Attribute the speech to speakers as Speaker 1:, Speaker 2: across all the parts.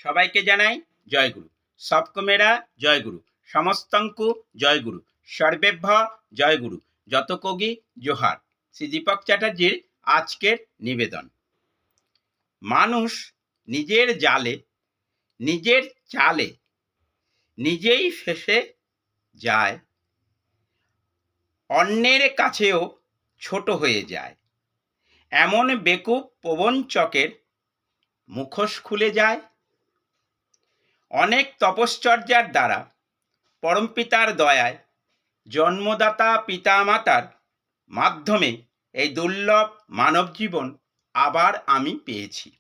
Speaker 1: সবাইকে জানাই জয়গুরু। সবকমেরা জয়গুরু, সমস্তঙ্কু জয়গুরু, সর্বেভ্য জয়গুরু, যত কগি জোহার। শ্রী দীপক চ্যাটার্জির আজকের নিবেদন। মানুষ নিজের জালে, নিজের চালে নিজেই ফেঁসে যায়, অন্যের কাছেও ছোট হয়ে যায়। এমন বেকুব প্রবঞ্চকের মুখোশ খুলে যায়। অনেক তপশ্চর্যার দ্বারা পরমপিতার দয়ায় জন্মদাতা পিতামাতার মাধ্যমে এই দুর্লভ মানব জীবন আবার আমি পেয়েছি।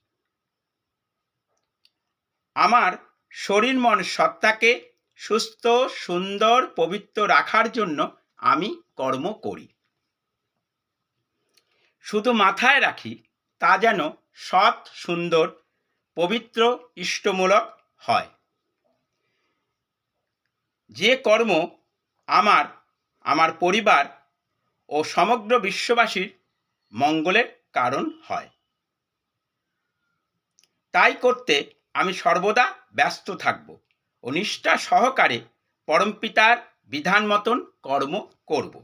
Speaker 1: আমার শরীর মন সত্তাকে সুস্থ, সুন্দর, পবিত্র রাখার জন্য আমি কর্ম করি। শুধু মাথায় রাখি তা যেন সৎ, সুন্দর, পবিত্র, ইষ্টমূলক হয়। যে কর্ম আমার পরিবার ও সমগ্র বিশ্ববাসীর মঙ্গলের কারণ হয়, তাই করতে আমি সর্বদা ব্যস্ত থাকব ও নিষ্ঠা সহকারে পরমপিতার বিধান মতন কর্ম করব।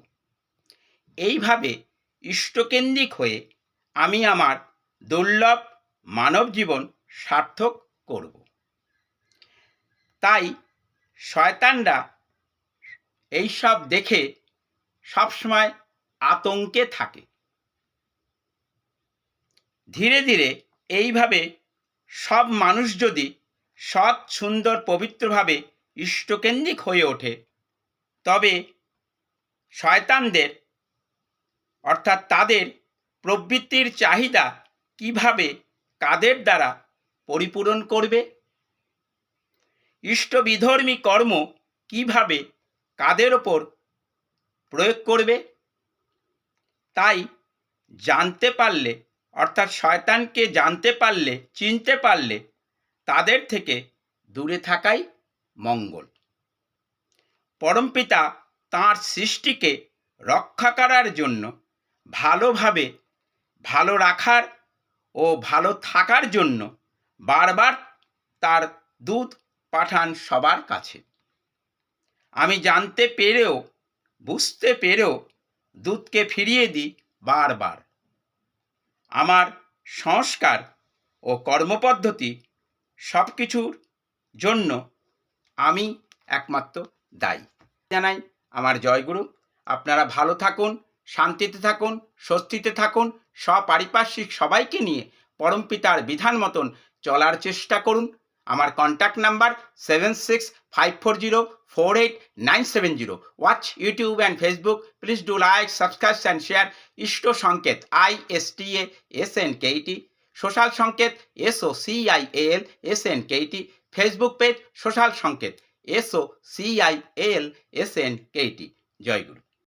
Speaker 1: এইভাবে ইষ্টকেন্দ্রিক হয়ে আমি আমার দুর্লভ মানব জীবন সার্থক করব। তাই শয়তানরা এইসব দেখে সবসময় আতঙ্কে থাকে। ধীরে ধীরে এইভাবে সব মানুষ যদি সৎ, সুন্দর, পবিত্রভাবে ইষ্টকেন্দ্রিক হয়ে ওঠে, তবে শয়তানদের অর্থাৎ তাদের প্রবৃত্তির চাহিদা কিভাবে কাদের দ্বারা পরিপূরণ করবে, ইষ্টবিধর্মী কর্ম কিভাবে কাদের ওপর প্রয়োগ করবে, তাই জানতে পারলে অর্থাৎ শয়তানকে জানতে পারলে, চিনতে পারলে তাদের থেকে দূরে থাকাই মঙ্গল। পরমপিতা তাঁর সৃষ্টিকে রক্ষা করার জন্য ভালোভাবে ভালো রাখার ও ভালো থাকার জন্য বারবার তার দূত পাঠান সবার কাছে। আমি জানতে পেরেও, বুঝতে পেরেও দূতকে ফিরিয়ে দিই বারবার। আমার সংস্কার ও কর্মপদ্ধতি সব কিছুর জন্য আমি একমাত্র দায়ী। জানাই আমার জয়গুরু। আপনারা ভালো থাকুন, শান্তিতে থাকুন, স্বস্তিতে থাকুন, সপারিপার্শ্বিক সবাইকে নিয়ে পরমপিতার বিধান মতন চলার চেষ্টা করুন। আমার contact number 7654048970। Watch YouTube and Facebook. Please do like, subscribe and share. Isht Sanket ISTASNKET, social Sanket SOCIALSNKET, Facebook page social Sanket SOCIALSNKET। জয় গুরু।